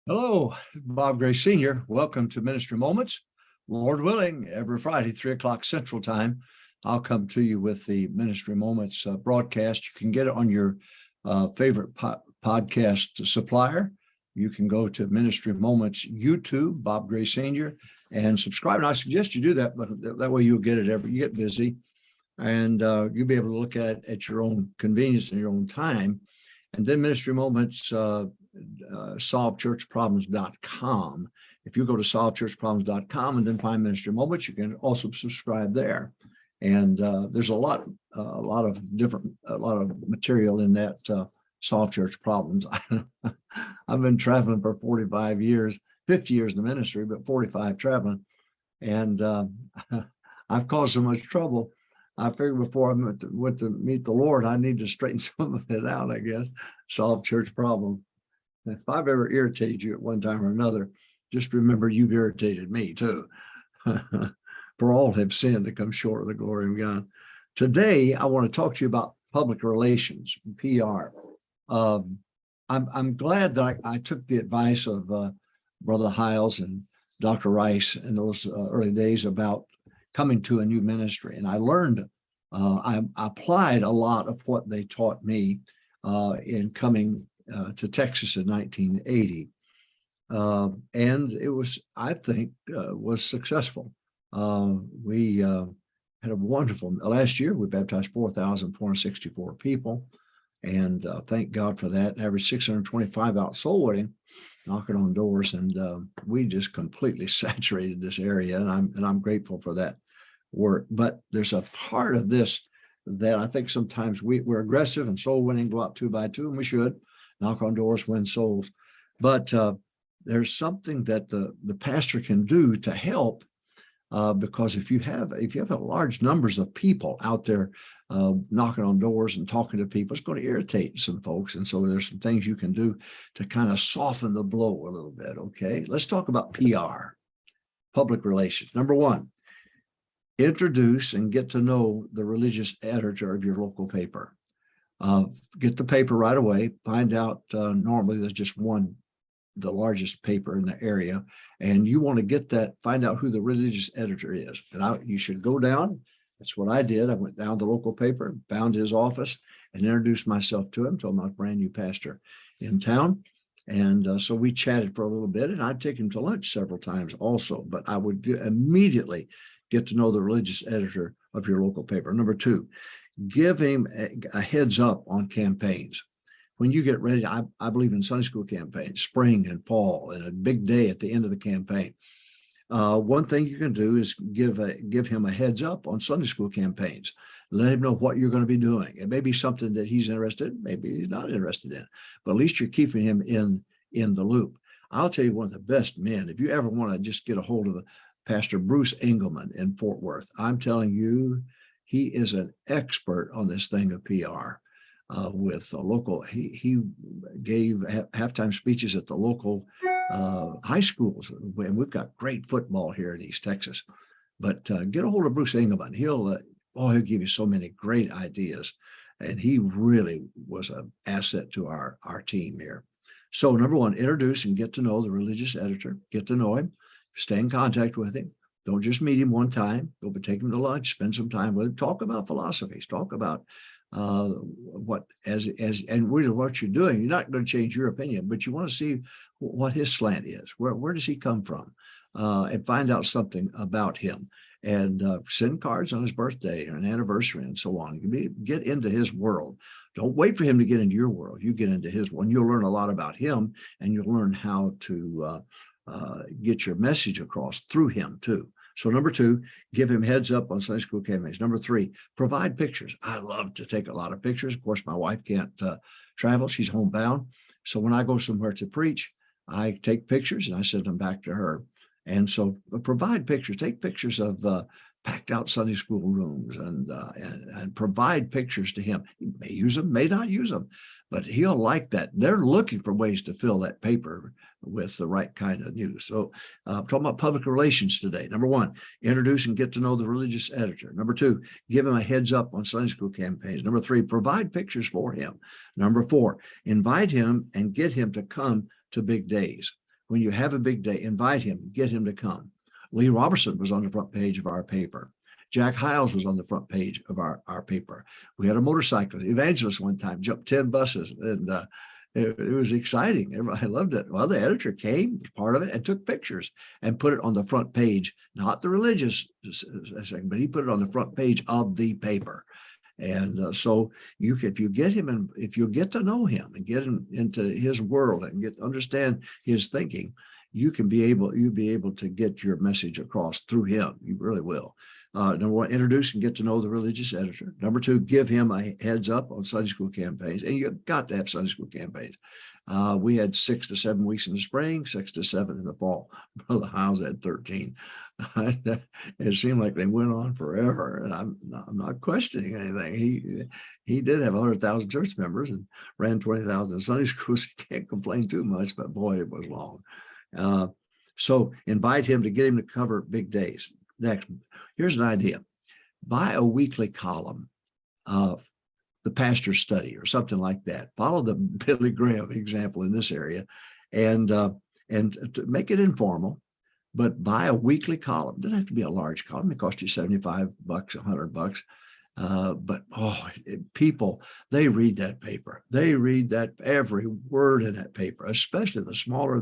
Hello, Bob Gray Sr. Welcome to Ministry Moments. Lord willing, every Friday, 3 o'clock Central Time, I'll come to you with the Ministry Moments broadcast. You can get it on your favorite podcast supplier. You can go to Ministry Moments YouTube, Bob Gray Sr., and subscribe. And I suggest you do that, but that way you'll get it you get busy, and you'll be able to look at your own convenience and your own time. And then Ministry Moments, solvechurchproblems.com. If you go to solvechurchproblems.com and then find Ministry Moments, you can also subscribe there. And there's a lot of material in that Solve Church Problems. I've been traveling for 45 years, 50 years in the ministry, but 45 traveling. And I've caused so much trouble. I figured before I went to meet the Lord, I need to straighten some of it out, I guess. Solve church problem. If I've ever irritated you at one time or another, just remember you've irritated me too. For all have sinned to come short of the glory of God. Today, I want to talk to you about public relations, PR. I'm glad that I took the advice of Brother Hiles and Dr. Rice in those early days about coming to a new ministry. And I learned, I applied a lot of what they taught me in coming to Texas in 1980. And it was, I think, was successful. We had a wonderful, last year we baptized 4,464 people. And thank God for that. Average 625 out soul winning, knocking on doors, and we just completely saturated this area, and I'm grateful for that work. But there's a part of this that I think sometimes we're aggressive and soul winning, go out 2 by 2, and we should knock on doors, win souls. But there's something that the pastor can do to help, because if you have a large numbers of people out there knocking on doors and talking to people, it's going to irritate some folks. And so there's some things you can do to kind of soften the blow a little bit. Okay, let's talk about PR, public relations. Number one, introduce and get to know the religious editor of your local paper. Get the paper right away. Find out, normally there's just one, the largest paper in the area, and you want to get that, find out who the religious editor is. And you should go down. That's what I did. I went down to the local paper, found his office, and introduced myself to him, told him I was a brand new pastor in town. And so we chatted for a little bit, and I'd take him to lunch several times also, but I would immediately get to know the religious editor of your local paper. Number two, give him a heads up on campaigns. When you get ready, I believe in Sunday school campaigns, spring and fall, and a big day at the end of the campaign. One thing you can do is give him a heads up on Sunday school campaigns. Let him know what you're going to be doing. It may be something that he's interested in, maybe he's not interested in, but at least you're keeping him in the loop. I'll tell you, one of the best men, if you ever want to just get a hold of Pastor Bruce Engelman in Fort Worth, I'm telling you, he is an expert on this thing of PR. With the local, he gave halftime speeches at the local high schools, and we've got great football here in East Texas. But get a hold of Bruce Engelman. He'll give you so many great ideas, and he really was an asset to our team here. So number one, introduce and get to know the religious editor. Get to know him. Stay in contact with him. Don't just meet him one time. Go take him to lunch. Spend some time with him. Talk about philosophies. Talk about what you're doing. You're not going to change your opinion, but you want to see what his slant is. Where does he come from? And find out something about him, and send cards on his birthday or an anniversary and so on. Get into his world. Don't wait for him to get into your world. You get into his one. You'll learn a lot about him, and you'll learn how to get your message across through him too. So number two, give him heads up on Sunday school campaigns. Number three, provide pictures. I love to take a lot of pictures. Of course, my wife can't travel. She's homebound. So when I go somewhere to preach, I take pictures and I send them back to her. And so provide pictures. Take pictures of packed out Sunday school rooms and provide pictures to him. He may use them, may not use them, but he'll like that. They're looking for ways to fill that paper with the right kind of news. So talking about public relations today. Number one, introduce and get to know the religious editor. Number two, give him a heads up on Sunday school campaigns. Number three, provide pictures for him. Number four, invite him and get him to come to big days. when you have a big day, invite him, get him to come. Lee Roberson was on the front page of our paper. Jack Hyles was on the front page of our paper. We had a motorcycle evangelist one time, jumped 10 buses, and it was exciting. Everybody loved it. Well, the editor came, was part of it, and took pictures and put it on the front page, not the religious section, but he put it on the front page of the paper. And so if you get him and if you get to know him and get him into his world and understand his thinking, you'll be able to get your message across through him. You really will. Number one, introduce and get to know the religious editor. Number two, give him a heads up on Sunday school campaigns. And you've got to have Sunday school campaigns. We had 6 to 7 weeks in the spring, 6 to 7 in the fall. Brother Hyles had 13. It seemed like they went on forever. And I'm not questioning anything. He did have 100,000 church members and ran 20,000 Sunday schools. He can't complain too much, but boy, it was long. So invite him to get him to cover big days. Next, here's an idea. Buy a weekly column of the pastor's study or something like that. Follow the Billy Graham example in this area and to make it informal, but buy a weekly column. It doesn't have to be a large column. It costs you $75, $100. But people, they read that paper. They read that every word in that paper, especially the smaller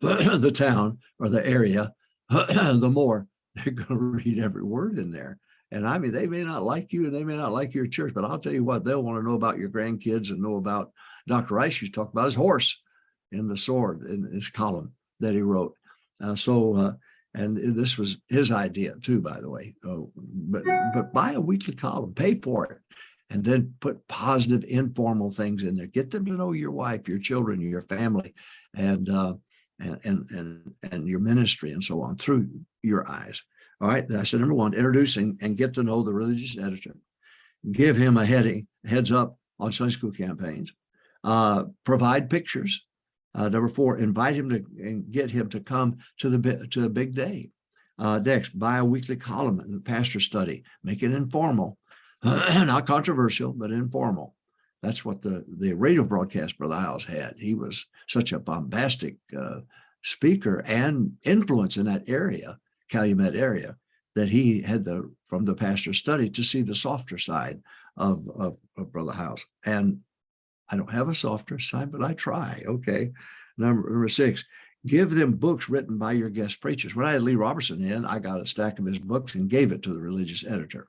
the town or the area, the more they're going to read every word in there. And I mean, they may not like you and they may not like your church, but I'll tell you what, they'll want to know about your grandkids and know about Dr. Rice used to talk about his horse in the sword in his column that he wrote. And this was his idea too, by the way. But buy a weekly column, pay for it, and then put positive, informal things in there. Get them to know your wife, your children, your family, and your ministry and so on through your eyes. All right. I said, number one, introducing and get to know the religious editor. Give him a heads up on Sunday school campaigns. Provide pictures. Number four, invite him to and get him to come to a big day. Next, buy a weekly column in the pastor study. Make it informal, not controversial, but informal. That's what the radio broadcast Brother Hyles had. He was such a bombastic speaker and influence in that area, Calumet area, that he had from the pastor study to see the softer side of Brother Hyles. And I don't have a softer side, but I try. Okay. Number 6, give them books written by your guest preachers. When I had Lee Roberson in, I got a stack of his books and gave it to the religious editor.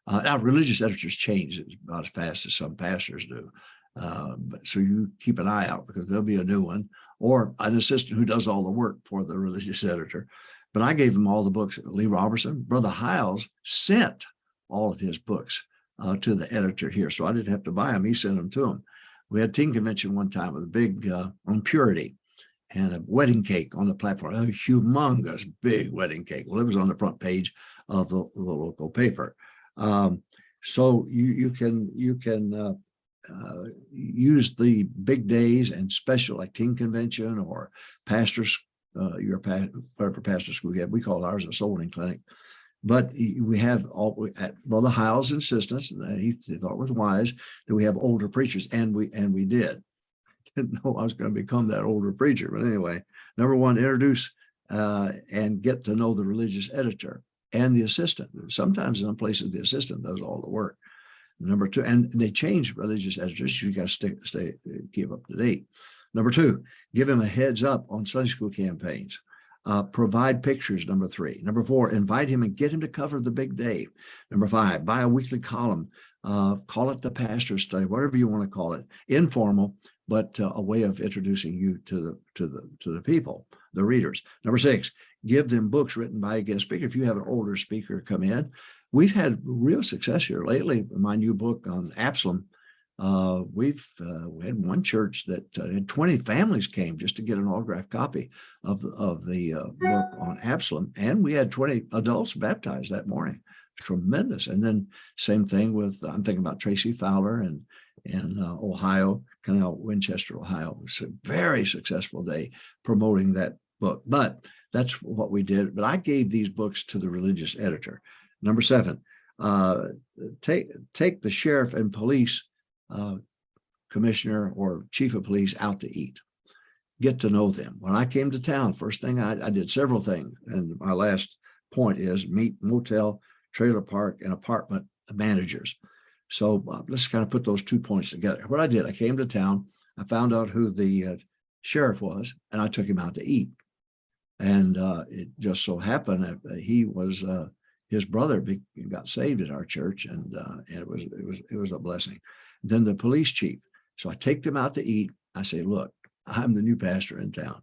Now, religious editors change about as fast as some pastors do. But so you keep an eye out because there'll be a new one or an assistant who does all the work for the religious editor. But I gave him all the books. Lee Roberson, Brother Hyles sent all of his books to the editor here. So I didn't have to buy them. He sent them to him. We had a teen convention one time with a big on purity and a wedding cake on the platform, a humongous big wedding cake. Well, it was on the front page of the local paper. So you can use the big days and special like teen convention or pastors, whatever pastor school you have. We call ours a soul winning clinic. But we have at Brother Hyles' insistence, and he thought it was wise that we have older preachers, and we did. Didn't know I was going to become that older preacher, but anyway, number one, introduce and get to know the religious editor and the assistant. Sometimes in some places the assistant does all the work. Number two, and they change religious editors. You got to keep up to date. Number two, give him a heads up on Sunday school campaigns. Provide pictures, number 3. Number 4, invite him and get him to cover the big day. Number 5, buy a weekly column. Call it the pastor study, whatever you want to call it. Informal, but a way of introducing you to the people, the readers. Number 6, give them books written by a guest speaker. If you have an older speaker come in, we've had real success here lately. My new book on Absalom. We had one church that had 20 families came just to get an autographed copy of the book on Absalom, and we had 20 adults baptized that morning. Tremendous. And then same thing with I'm thinking about Tracy Fowler in Ohio, Canal Winchester, Ohio. It's a very successful day promoting that book. But that's what we did. But I gave these books to the religious editor. Number 7, take the sheriff and police commissioner or chief of police out to eat. get to know them. When I came to town, first thing I did several things. And my last point is meet motel, trailer park, and apartment managers. So let's kind of put those 2 points together. What I did, I came to town, I found out who the sheriff was, and I took him out to eat. And it just so happened that he was his brother got saved at our church, and it was a blessing. Then the police chief. So I take them out to eat. I say, look, I'm the new pastor in town.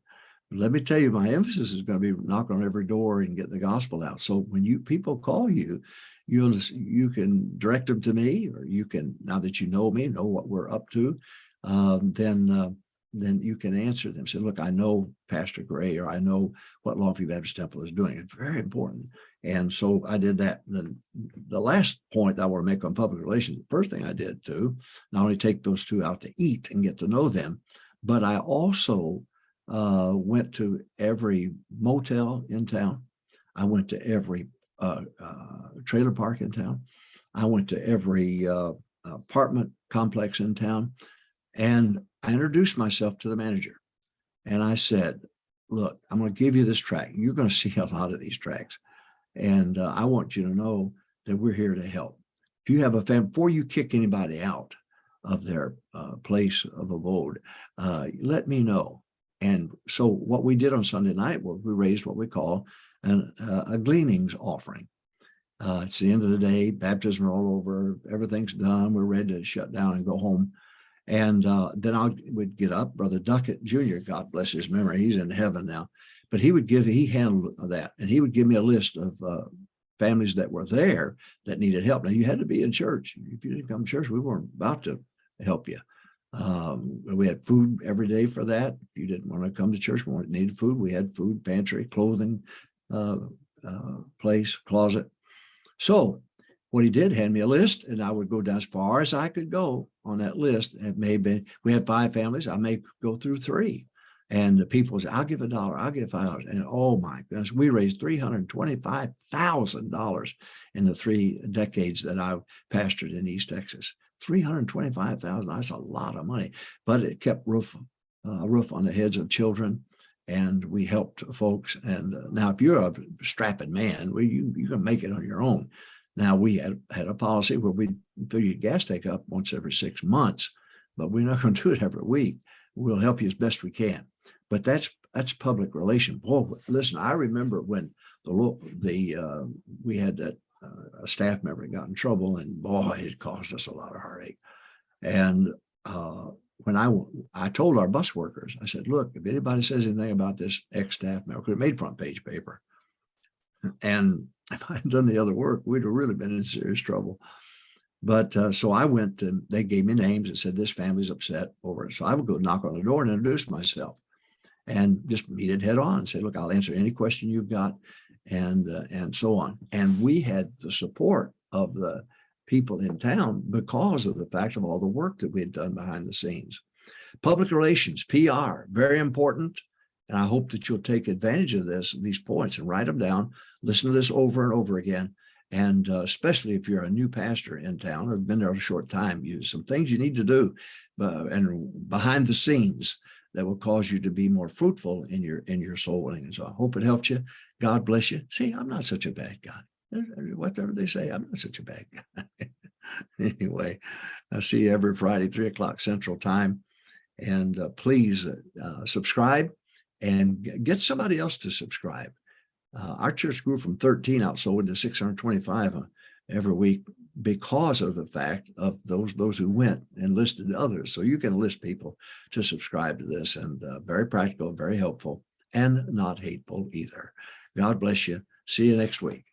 But let me tell you, my emphasis is going to be knocking on every door and getting the gospel out. So when people call you, you can direct them to me, or you can, now that you know me, know what we're up to, then you can answer them. Say, look, I know Pastor Gray, or I know what Longview Baptist Temple is doing. It's very important. And so I did that. Then the last point I want to make on public relations, the first thing I did too, not only take those two out to eat and get to know them, but I also went to every motel in town. I went to every trailer park in town. I went to every apartment complex in town. And I introduced myself to the manager. And I said, look, I'm going to give you this tract. You're going to see a lot of these tracts. And I want you to know that we're here to help. If you have a family, before you kick anybody out of their place of abode, let me know. And so what we did on Sunday night was we raised what we call a gleanings offering. It's the end of the day, baptism are all over, everything's done, we're ready to shut down and go home. And then I would get up, Brother Duckett Jr., God bless his memory, he's in heaven now, but he handled that, and he would give me a list of families that were there that needed help. Now, you had to be in church. If you didn't come to church, we weren't about to help you. We had food every day for that. If you didn't want to come to church, we needed food. We had food, pantry, clothing, place, closet. So what he did, hand me a list, and I would go down as far as I could go on that list. It may have been, we had 5 families, I may go through 3. And the people say, I'll give $1, I'll give $5. And oh my goodness, we raised $325,000 in the 3 decades that I pastored in East Texas. $325,000, that's a lot of money, but it kept a roof on the heads of children. And we helped folks. And now if you're a strapping man, you can make it on your own. Now, we had a policy where we fill your gas tank up once every 6 months, but we're not going to do it every week. We'll help you as best we can. But that's public relations. Boy, listen, I remember when we had that a staff member got in trouble, and boy, it caused us a lot of heartache. And when I told our bus workers, I said, look, if anybody says anything about this ex-staff member, because it made front page paper, and if I had done the other work, we'd have really been in serious trouble. But so I went, and they gave me names and said, this family's upset over it. So I would go knock on the door and introduce myself and just meet it head on and say, look, I'll answer any question you've got, and so on. And we had the support of the people in town because of the fact of all the work that we had done behind the scenes. Public relations, PR, very important. And I hope that you'll take advantage of these points and write them down, listen to this over and over again. And especially if you're a new pastor in town or been there a short time, some things you need to do and behind the scenes that will cause you to be more fruitful in your soul winning. And so I hope it helped you. God bless you. See, I'm not such a bad guy. Whatever they say, I'm not such a bad guy. Anyway, I see you every Friday, 3:00 Central Time. And please subscribe and get somebody else to subscribe. Our church grew from 13 outsold to 625 every week because of the fact of those who went and listed others. So you can list people to subscribe to this, and very practical, very helpful, and not hateful either. God bless you. See you next week.